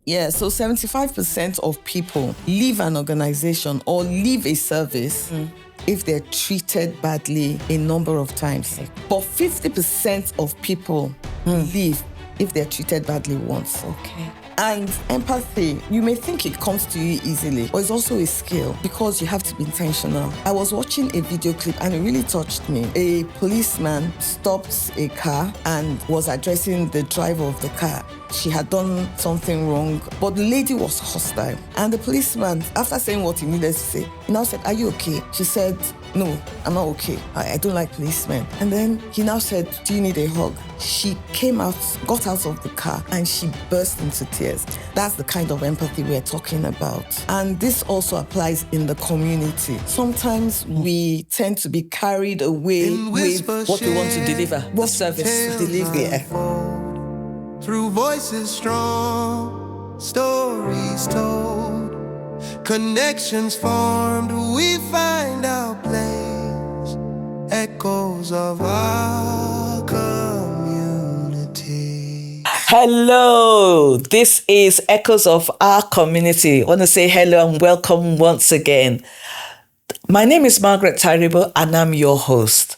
Yeah, so 75% of people leave an organization or leave a service if they're treated badly a number of times. But 50% of people leave if they're treated badly once. Okay. And empathy, you may think it comes to you easily, but it's also a skill because you have to be intentional. I was watching a video clip and it really touched me. A policeman stopped a car and was addressing the driver of the car. She had done something wrong, but the lady was hostile. And the policeman, after saying what he needed to say, he now said, "Are you okay?" She said, "No, I'm not okay. I don't like policemen." And then he now said, "Do you need a hug?" She came out, got out of the car, and she burst into tears. That's the kind of empathy we're talking about. And this also applies in the community. Sometimes we tend to be carried away with What we want to deliver, the service. delivery. Through voices strong, stories told, connections formed, we find our place, echoes of our community. Hello, this is Echoes of Our Community. I want to say hello and welcome once again. My name is Margaret Taribo and I'm your host.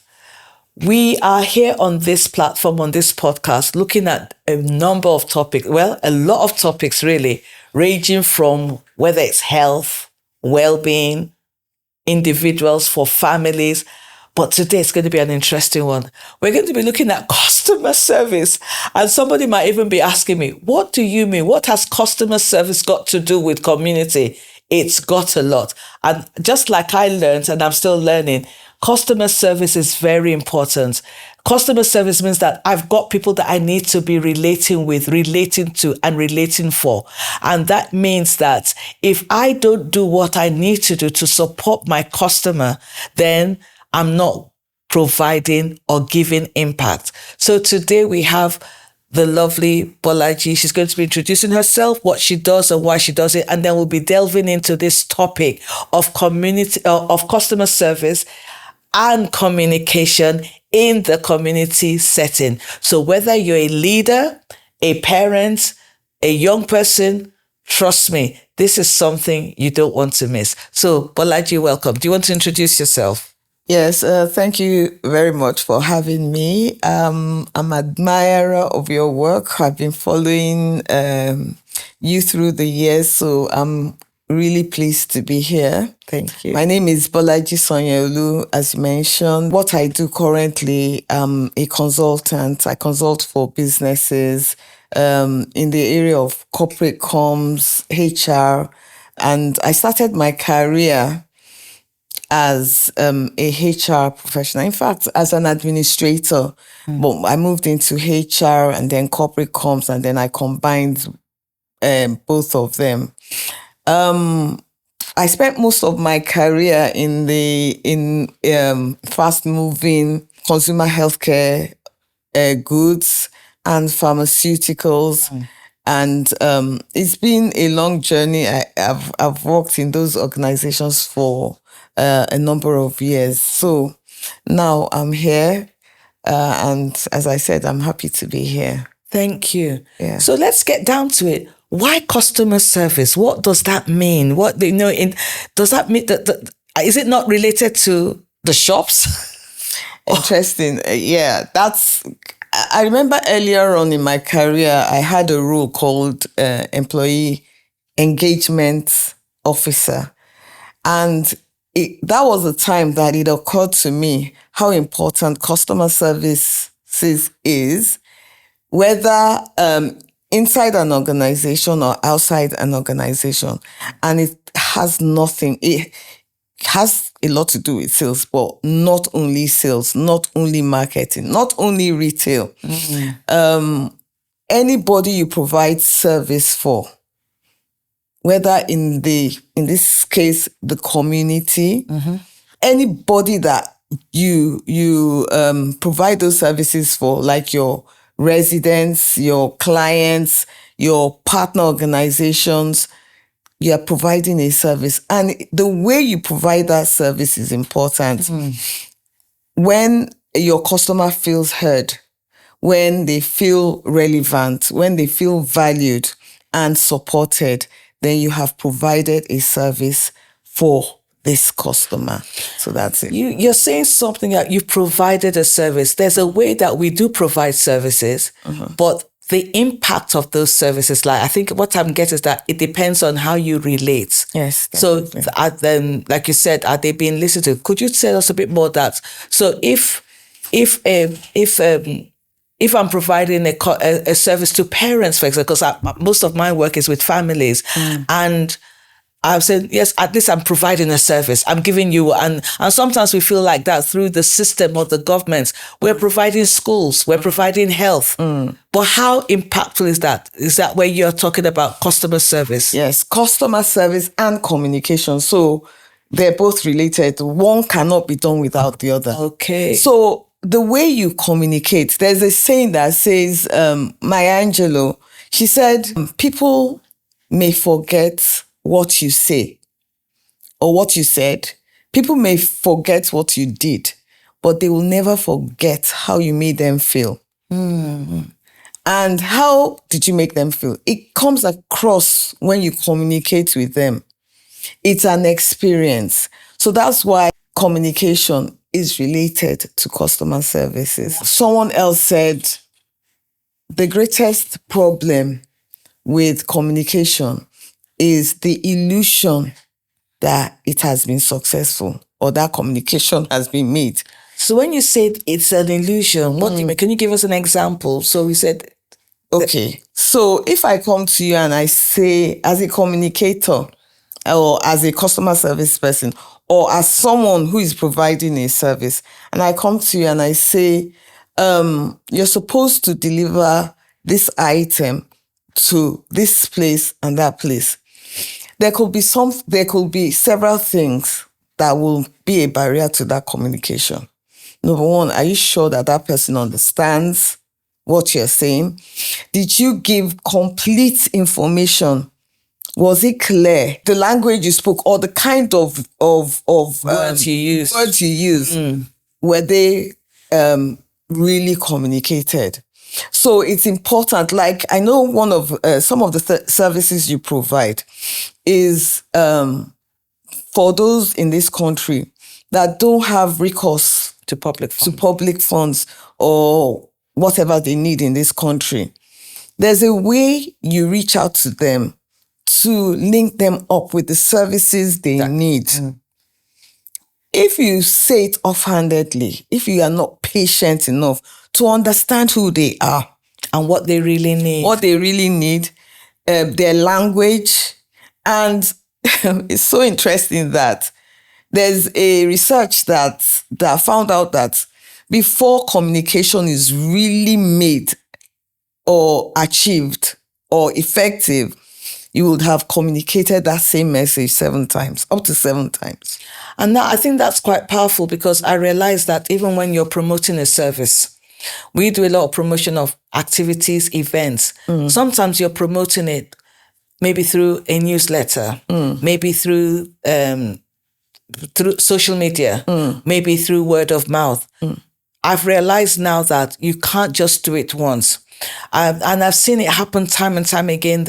We are here on this platform, on this podcast, looking at a number of topics. Well, a lot of topics really, ranging from whether it's health, well-being, individuals, for families. But today it's going to be an interesting one. We're going to be looking at customer service. And somebody might even be asking me, what do you mean? What has customer service got to do with community? It's got a lot. And just like I learned, and I'm still learning, customer service is very important. Customer service means that I've got people that I need to be relating with, relating to, and relating for. And that means that if I don't do what I need to do to support my customer, then I'm not providing or giving impact. So today we have the lovely Bolaji. She's going to be introducing herself, what she does and why she does it. And then we'll be delving into this topic of community, of customer service and communication in the community setting. So whether you're a leader, a parent, a young person, trust me, this is something you don't want to miss. So Bolaji, welcome. Do you want to introduce yourself? Yes, thank you very much for having me. I'm an admirer of your work. I've been following you through the years, so I'm really pleased to be here. Thank you. My name is Bolaji Sanyaolu, as you mentioned. What I do currently, I'm a consultant. I consult for businesses in the area of corporate comms, HR, and I started my career as a HR professional. In fact, as an administrator, but I moved into HR and then corporate comms, and then I combined both of them. I spent most of my career in fast-moving consumer healthcare goods and pharmaceuticals. And it's been a long journey. I've worked in those organizations for a number of years. So now I'm here. And as I said, I'm happy to be here. Thank you. Yeah. So let's get down to it. Why customer service? What does that mean? Does that mean that is it not related to the shops? Interesting. Yeah, I remember earlier on in my career, I had a role called employee engagement officer. And that was the time that it occurred to me how important customer services is, whether inside an organization or outside an organization. And it has a lot to do with sales, but not only sales, not only marketing, not only retail. Anybody you provide service for, whether in this case, the community, anybody that you provide those services for, like your residents, your clients, your partner organizations, you are providing a service. And the way you provide that service is important. When your customer feels heard, when they feel relevant, when they feel valued, and supported, then you have provided a service for this customer. So that's it. You're saying something that you've provided a service. There's a way that we do provide services, but the impact of those services, like I think what I'm getting is that it depends on how you relate. Yes. So definitely. then, like you said, are they being listened to? Could you tell us a bit more of that? So if I'm providing a service to parents, for example, because most of my work is with families, and I've said, yes, at least I'm providing a service. I'm giving you, and sometimes we feel like that through the system or the government. We're providing schools, we're providing health. But how impactful is that? Is that where you're talking about customer service? Yes, customer service and communication. So they're both related. One cannot be done without the other. Okay. So the way you communicate, there's a saying that says, Maya Angelou, she said, people may forget what you say or what you said. People may forget what you did, but they will never forget how you made them feel. And how did you make them feel? It comes across when you communicate with them. It's an experience. So that's why communication is related to customer services. Someone else said, the greatest problem with communication is the illusion that it has been successful or that communication has been made. So when you said it's an illusion, what do you mean? Can you give us an example? So we said, okay, so if I come to you and I say, as a communicator or as a customer service person or as someone who is providing a service, and I come to you and I say, you're supposed to deliver this item to this place and that place. There could be several things that will be a barrier to that communication. Number one, are you sure that that person understands what you're saying? Did you give complete information? Was it clear? The language you spoke or the kind of words you used. Were they really communicated? So it's important. Like I know one of some of the services you provide is for those in this country that don't have recourse to public funds or whatever they need in this country. There's a way you reach out to them to link them up with the services they need. If you say it offhandedly, if you are not patient enough to understand who they are and what they really need, their language, and it's so interesting that there's a research that found out that before communication is really made or achieved or effective, you would have communicated that same message 7 times, up to 7 times. And I think that's quite powerful because I realize that even when you're promoting a service, we do a lot of promotion of activities, events. Sometimes you're promoting it maybe through a newsletter, maybe through social media, maybe through word of mouth. I've realized now that you can't just do it once. And I've seen it happen time and time again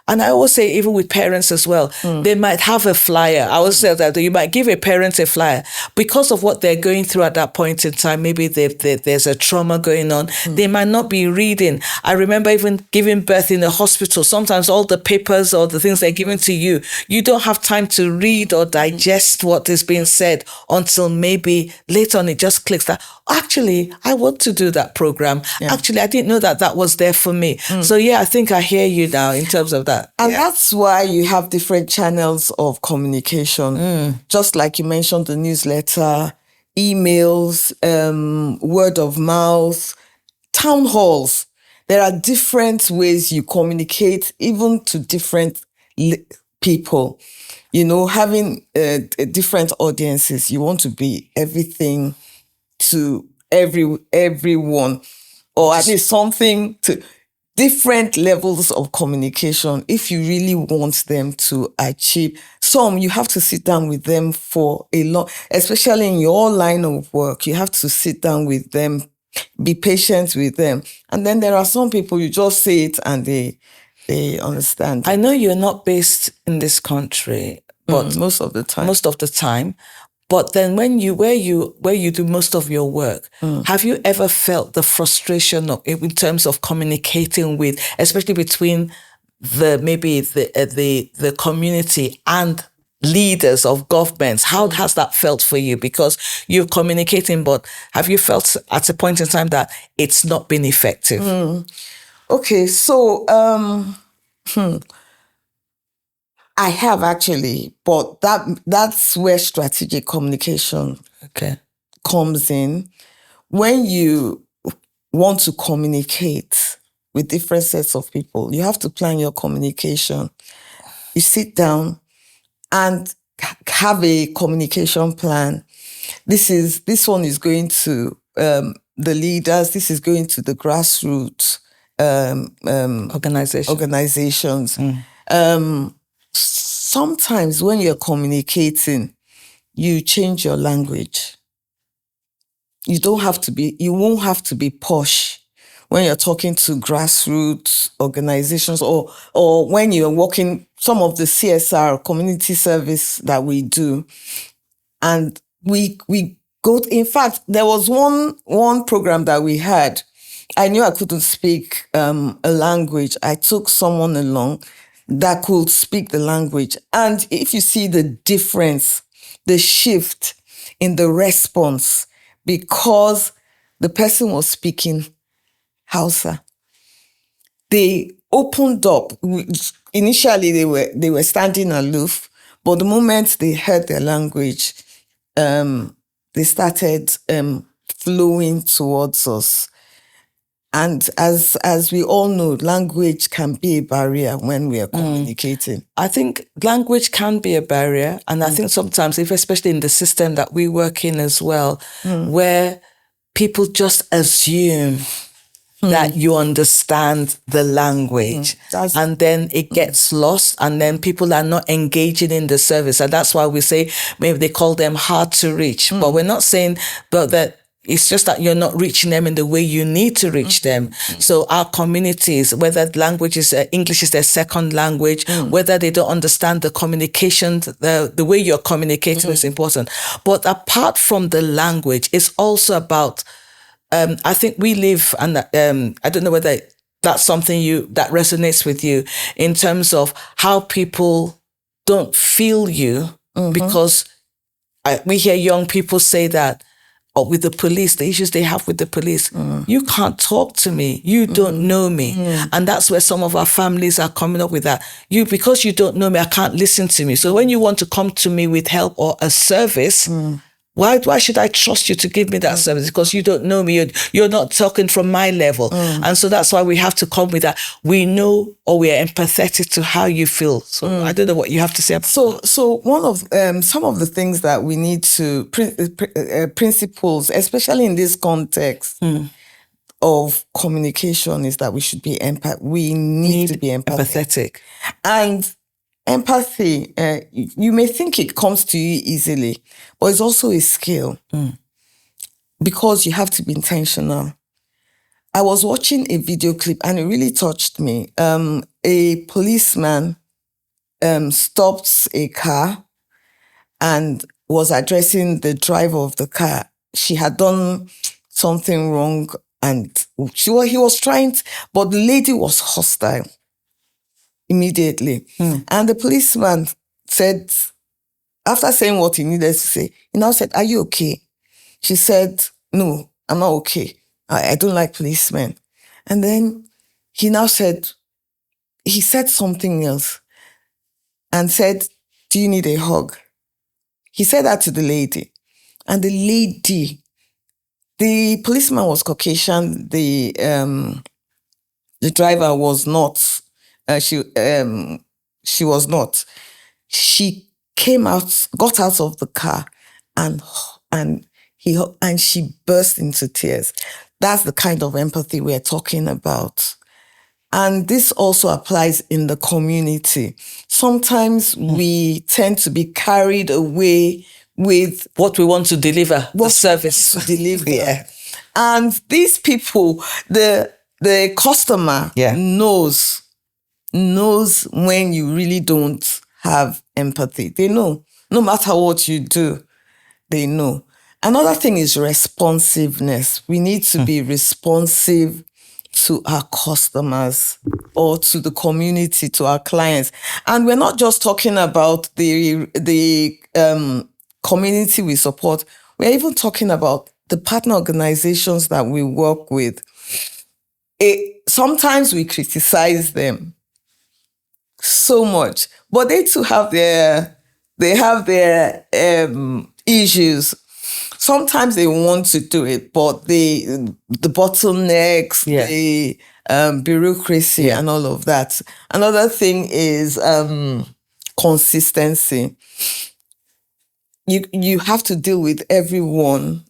and I always say, even with parents as well, they might have a flyer. I always say that you might give a parent a flyer because of what they're going through at that point in time. Maybe there's a trauma going on. They might not be reading. I remember even giving birth in the hospital. Sometimes all the papers or the things they're given to you, you don't have time to read or digest what is being said until maybe later on it just clicks that, actually, I want to do that program. Yeah. Actually, I didn't know that was there for me. So yeah, I think I hear you now in terms of that. And that's why you have different channels of communication. Just like you mentioned, the newsletter, emails, word of mouth, town halls. There are different ways you communicate, even to different people. You know, having different audiences, you want to be everything to everyone, or at least something to different levels of communication. If you really want them to achieve you have to sit down with them for a long, especially in your line of work, you have to sit down with them, be patient with them. And then there are some people, you just say it and they understand. I know you're not based in this country, but Most of the time. Most of the time. But then where you do most of your work, have you ever felt the frustration in terms of communicating with, especially between the community and leaders of governments? How has that felt for you? Because you're communicating, but have you felt at a point in time that it's not been effective? Okay, so I have actually, but that's where strategic communication comes in. When you want to communicate with different sets of people, you have to plan your communication. You sit down and have a communication plan. This one is going to the leaders. This is going to the grassroots organizations. Sometimes when you're communicating, you change your language. You won't have to be posh when you're talking to grassroots organizations or when you're working some of the CSR community service that we do. And we go, in fact, there was one program that we had. I knew I couldn't speak a language. I took someone along that could speak the language. And if you see the difference, the shift in the response, because the person was speaking Hausa, they opened up. Initially, they were standing aloof, but the moment they heard their language, they started flowing towards us. And as we all know, language can be a barrier when we are communicating. I think language can be a barrier. And I think sometimes, especially in the system that we work in as well, where people just assume that you understand the language and then it gets lost and then people are not engaging in the service. And that's why we say maybe they call them hard to reach. But we're not saying that it's just that you're not reaching them in the way you need to reach them. So our communities, whether language is English is their second language, whether they don't understand the communication, the way you're communicating is important. But apart from the language, it's also about, I think we live, and I don't know whether that's something that resonates with you in terms of how people don't feel you because we hear young people say that, or with the police, the issues they have with the police. You can't talk to me. You don't know me. And that's where some of our families are coming up with that. Because you don't know me, I can't listen to me. So when you want to come to me with help or a service, why should I trust you to give me that service? Because you don't know me. You're not talking from my level. And so that's why we have to come with that. We know, or we are empathetic to how you feel. So I don't know what you have to say about that. So one of some of the things that we need to principles, especially in this context of communication, is that we should be we need to be empathetic. And empathy, you may think it comes to you easily, but it's also a skill because you have to be intentional. I was watching a video clip and it really touched me. A policeman stopped a car and was addressing the driver of the car. She had done something wrong and he was trying to, but the lady was hostile immediately. And the policeman said, after saying what he needed to say, he now said, "Are you okay?" She said, "No, I'm not okay. I don't like policemen." And then he said something else and said, "Do you need a hug?" He said that to the lady. And the policeman was Caucasian. The driver was not. She was not. She came out, got out of the car, and she burst into tears. That's the kind of empathy we're talking about. And this also applies in the community. Sometimes we tend to be carried away with what we want to deliver, the service. Yeah. And these people, the customer knows knows when you really don't have empathy. They know. No matter what you do, they know. Another thing is responsiveness. We need to be responsive to our customers or to the community, to our clients. And we're not just talking about the community we support. We're even talking about the partner organizations that we work with. Sometimes we criticize them so much, but they too have their issues. Sometimes they want to do it, but the bottlenecks, the bureaucracy, and all of that. Another thing is consistency. You have to deal with everyone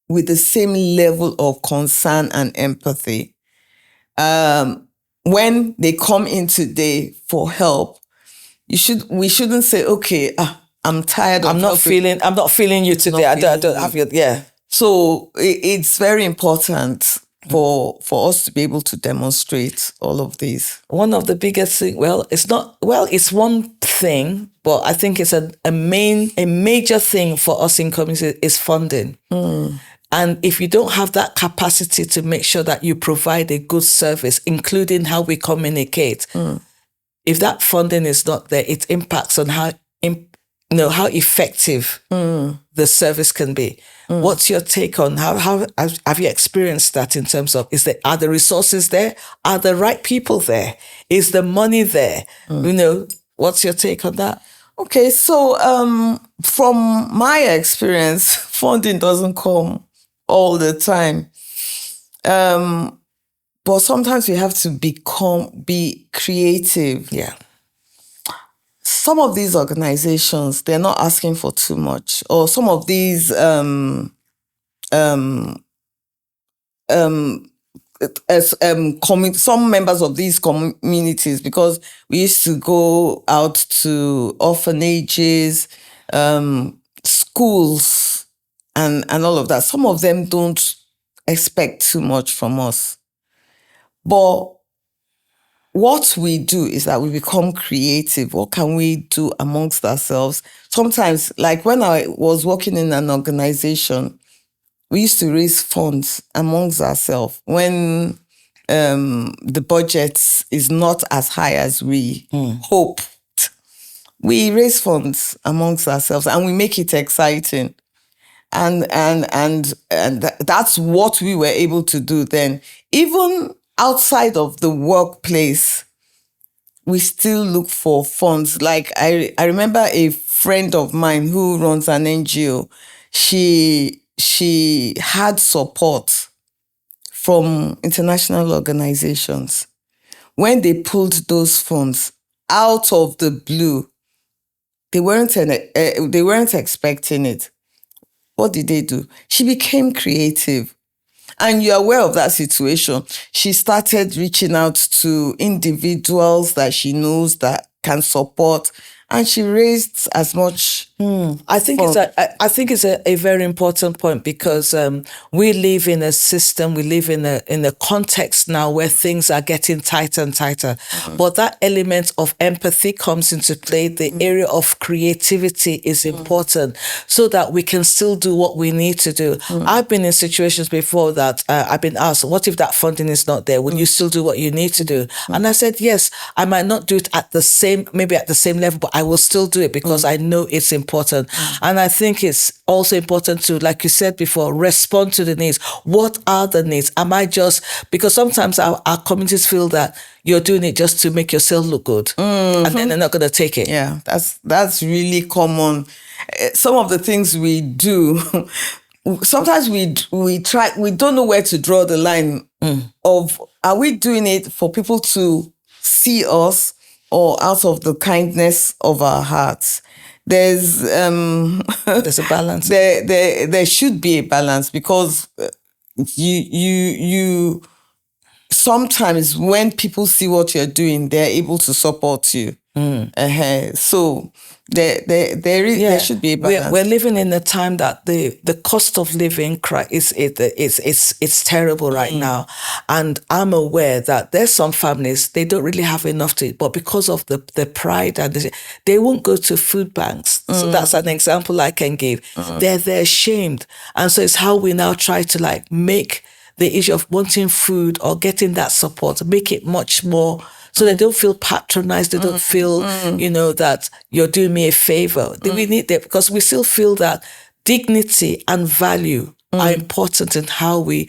with the same level of concern and empathy. When they come in today for help, we shouldn't say, okay, I'm tired. I'm not feeling you today. I don't have you. Yeah. So it's very important for us to be able to demonstrate all of these. One of the biggest things, it's one thing, but I think it's a major thing for us in community is funding. And if you don't have that capacity to make sure that you provide a good service, including how we communicate, if that funding is not there, it impacts on how effective the service can be. What's your take on how have you experienced that in terms of are the resources there? Are the right people there? Is the money there? What's your take on that? Okay, so from my experience, funding doesn't come all the time. But sometimes we have to be creative. Yeah. Some of these organizations, they're not asking for too much, or some of these some members of these communities, because we used to go out to orphanages, schools, and all of that. Some of them don't expect too much from us. But what we do is that we become creative. What can we do amongst ourselves? Sometimes, like when I was working in an organization, we used to raise funds amongst ourselves. When the budget is not as high as we hoped, we raise funds amongst ourselves and we make it exciting. And that's what we were able to do then. Even outside of the workplace, we still look for funds. Like I remember a friend of mine who runs an NGO. She had support from international organizations. When they pulled those funds out of the blue, they weren't expecting it. What did they do? She became creative. And you're aware of that situation. She started reaching out to individuals that she knows that can support, and she raised as much. I think it's a very important point, because we live in a system, we live in a context now where things are getting tighter and tighter. But that element of empathy comes into play. The area of creativity is important, so that we can still do what we need to do. I've been in situations before that I've been asked, what if that funding is not there? Will you still do what you need to do? And I said, yes, I might not do it at the same level, but I will still do it because I know it's important. And I think it's also important to, like you said before, respond to the needs. What are the needs? Because sometimes our communities feel that you're doing it just to make yourself look good, and then they're not going to take it. Yeah, that's really common. Some of the things we do, sometimes we don't know where to draw the line of, are we doing it for people to see us or out of the kindness of our hearts? There's a balance. There should be a balance, because you sometimes when people see what you're doing, they're able to support you. So there should be a balance. We're living in a time that the cost of living it's terrible right now, and I'm aware that there's some families they don't really have enough to eat, but because of the pride and they won't go to food banks. So that's an example I can give. They're ashamed, and so it's how we now try to like make the issue of wanting food or getting that support, make it much more so they don't feel patronized. They don't feel, that you're doing me a favor. We need that because we still feel that dignity and value are important in how we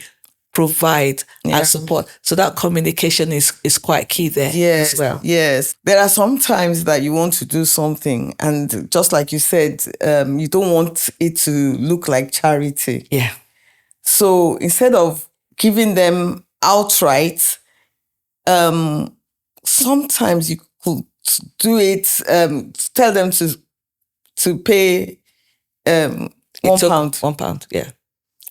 provide and support. So that communication is quite key there as well. Yes. There are some times that you want to do something and just like you said, you don't want it to look like charity. Yeah. So instead of giving them outright, sometimes you could do it, tell them to pay £1. £1, yeah.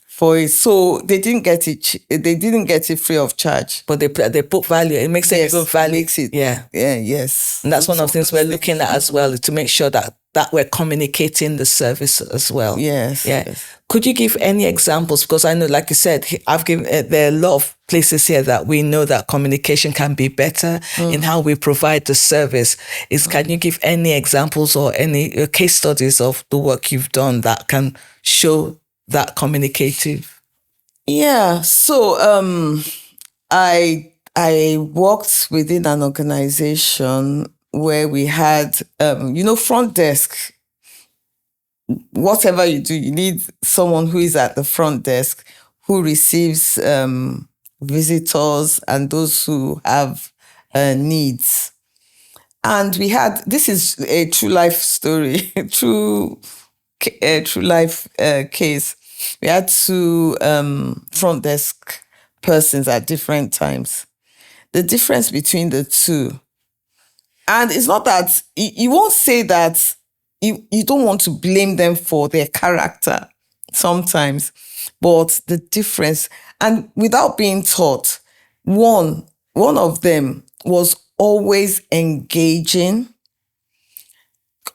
For it. So they didn't get it free of charge. But they put value. It makes it even value. Makes it. Yeah. Yeah, yes. And that's one of the things we're looking at as well, to make sure that we're communicating the service as well. Yes. Yeah. Yes. Could you give any examples? Because I know, like you said, there are a lot of places here that we know that communication can be better in how we provide the service. Can you give any examples or any case studies of the work you've done that can show that communicative? Yeah. So I worked within an organization where we had front desk. Whatever you do, you need someone who is at the front desk who receives visitors and those who have needs. And this is a true life story, true life case. We had two front desk persons at different times. The difference between the two, and it's not that, you won't say that you don't want to blame them for their character sometimes, but the difference, and without being taught, one of them was always engaging,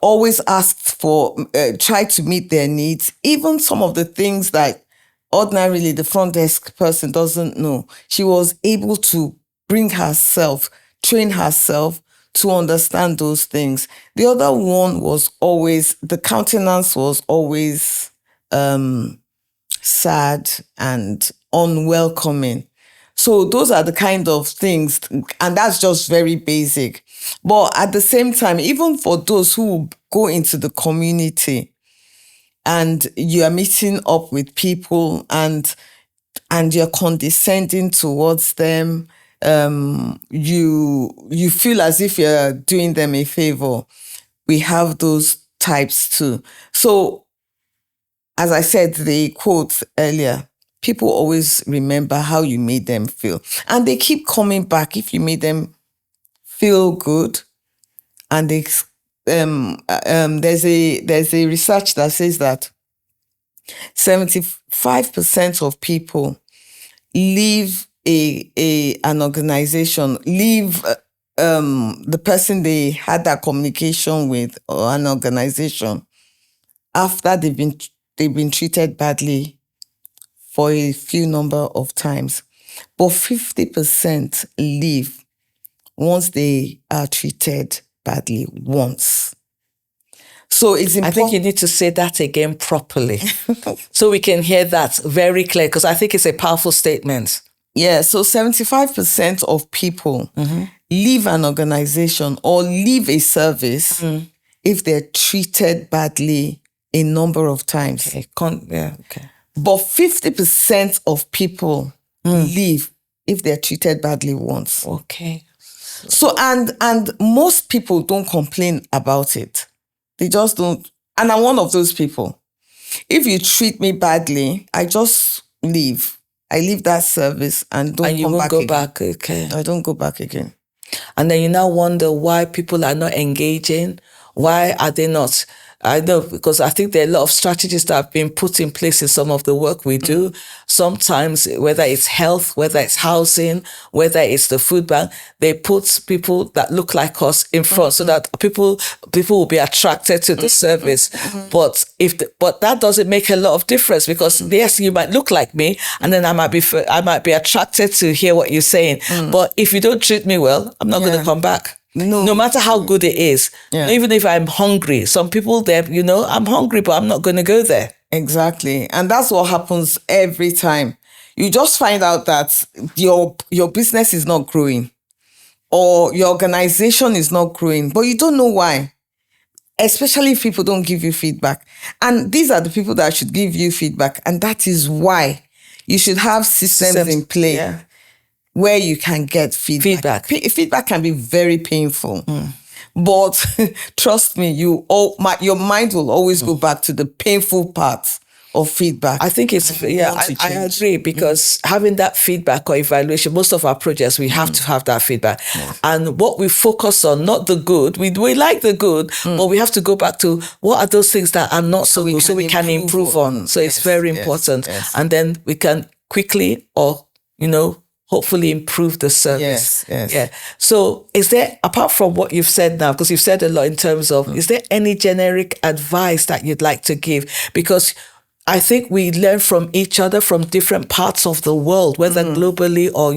always asked for, tried to meet their needs, even some of the things that ordinarily the front desk person doesn't know. She was able to train herself to understand those things. The other one was always, the countenance was always sad and unwelcoming. So those are the kind of things, and that's just very basic. But at the same time, even for those who go into the community and you are meeting up with people and you're condescending towards them, you feel as if you're doing them a favor. We have those types too. So, as I said, the quote earlier, people always remember how you made them feel. And they keep coming back if you made them feel good. And there's a research that says that 75% of people leave an organization, leave the person they had that communication with or an organization after they've been treated badly for a few number of times. But 50% leave once they are treated badly once. So it's important. I think you need to say that again properly so we can hear that very clear, because I think it's a powerful statement. Yeah, so 75% of people leave an organization or leave a service if they're treated badly a number of times. Okay. But 50% of people leave if they're treated badly once. Okay. So, and most people don't complain about it. They just don't. And I'm one of those people. If you treat me badly, I just leave. I leave that service and don't come back again. And you won't go back, okay. I don't go back again. And then you now wonder why people are not engaging Why are they not? I know, because I think there are a lot of strategies that have been put in place in some of the work we do. Sometimes, whether it's health, whether it's housing, whether it's the food bank, they put people that look like us in front so that people will be attracted to the service. But but that doesn't make a lot of difference, because yes, you might look like me, and then I might be attracted to hear what you're saying. But if you don't treat me well, I'm not going to come back. No matter how good it is, even if I'm hungry, some people there, I'm hungry, but I'm not going to go there. Exactly. And that's what happens every time. You just find out that your business is not growing, or your organization is not growing, but you don't know why. Especially if people don't give you feedback. And these are the people that should give you feedback. And that is why you should have systems in play. Where you can get feedback. Feedback can be very painful. But trust me, your mind will always go back to the painful part of feedback. I think I agree, because having that feedback or evaluation, most of our projects, we have to have that feedback. And what we focus on, not the good, we like the good, but we have to go back to what are those things that are not so good, so we can improve on. So it's very important. And then we can quickly, or, hopefully improve the service. Yeah. So is there, apart from what you've said now, because you've said a lot in terms of, is there any generic advice that you'd like to give? Because I think we learn from each other from different parts of the world, whether globally or,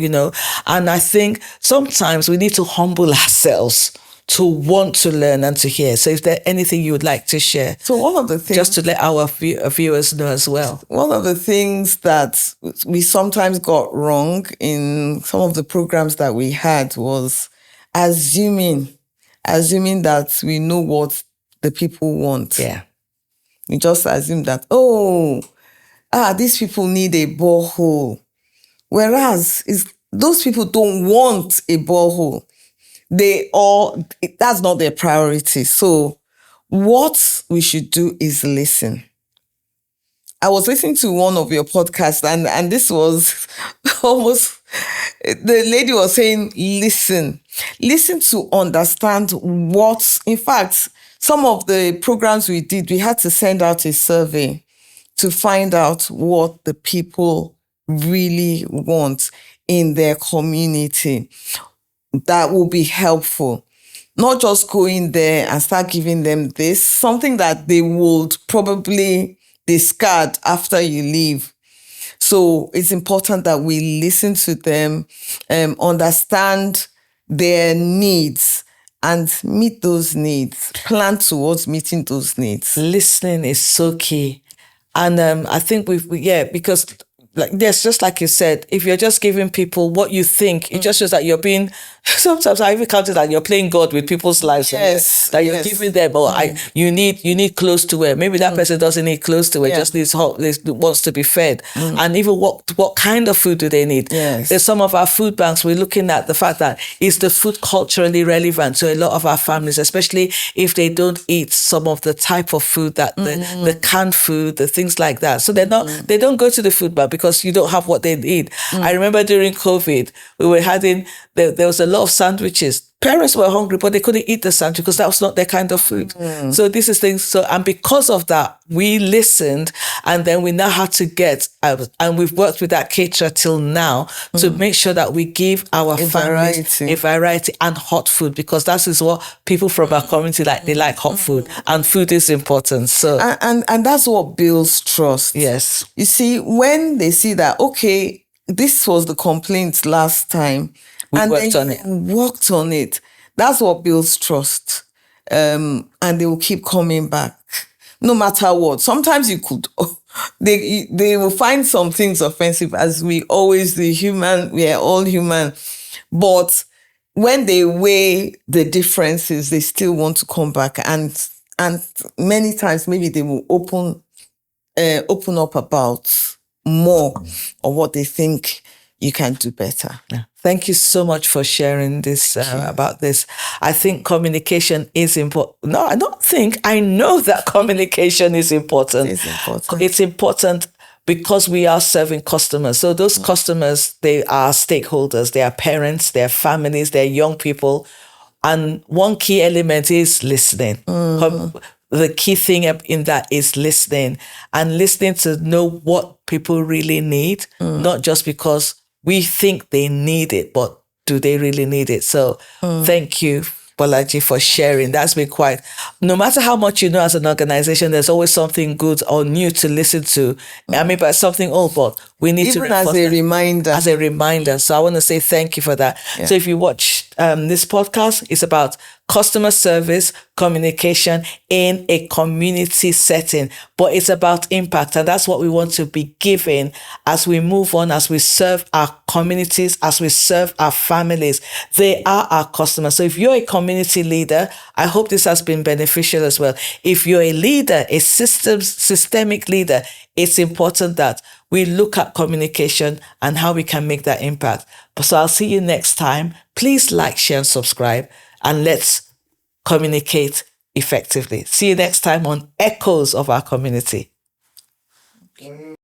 and I think sometimes we need to humble ourselves to want to learn and to hear. So is there anything you would like to share? So one of the things, just to let our viewers know as well. One of the things that we sometimes got wrong in some of the programs that we had was assuming that we know what the people want. Yeah. We just assume that, these people need a borehole. Whereas those people don't want a borehole. That's not their priority. So what we should do is listen. I was listening to one of your podcasts, and this was almost, the lady was saying, listen to understand what, in fact, some of the programs we did, we had to send out a survey to find out what the people really want in their community. That will be helpful. Not just go in there and start giving them this, something that they would probably discard after you leave. So it's important that we listen to them, understand their needs, and meet those needs. Plan towards meeting those needs. Listening is so key. And I think because just like you said, if you're just giving people what you think, it just shows that you're being, sometimes I even count it that you're playing God with people's lives. Yes. That you're giving them, you need clothes to wear. Maybe that person doesn't need clothes to wear, just wants to be fed. And even what kind of food do they need? Yes. There's some of our food banks, we're looking at the fact that is the food culturally relevant to a lot of our families, especially if they don't eat some of the type of food that the canned food, the things like that. So they don't go to the food bank because you don't have what they need. I remember during COVID, we were having, there was a lot of sandwiches. Parents were hungry, but they couldn't eat the sandwich because that was not their kind of food. So this is things. So, and because of that, we listened, and then we now had to get, and we've worked with that caterer till now to make sure that we give our families a variety and hot food, because that is what people from our community like. They like hot food, and food is important. So and that's what builds trust. Yes. You see, when they see that, okay, this was the complaint last time, We and worked then on it. Worked on it. That's what builds trust. And they will keep coming back, no matter what. Sometimes you could, they will find some things offensive, as we always do. We are all human. But when they weigh the differences, they still want to come back. And many times, maybe they will open up about more of what they think you can do better. Yeah. Thank you so much for sharing this about this. I think communication is important. No, I don't think. I know that communication is important. It's important. It's important because we are serving customers. So those customers, they are stakeholders. They are parents, they are families, they are young people. And one key element is listening. The key thing in that is listening, and listening to know what people really need, not just because we think they need it, but do they really need it? So thank you, Bolaji, for sharing. That's been quite, no matter how much you know as an organization, there's always something good or new to listen to. I mean, but something old, but we need to Even as a reminder. As a reminder. So I want to say thank you for that. Yeah. So if you watch this podcast, it's about customer service, communication in a community setting, but it's about impact. And that's what we want to be giving as we move on, as we serve our communities, as we serve our families. They are our customers. So if you're a community leader, I hope this has been beneficial as well. If you're a leader, a systemic leader, it's important that we look at communication and how we can make that impact. So I'll see you next time. Please like, share, and subscribe, and let's communicate effectively. See you next time on Echoes of Our Community.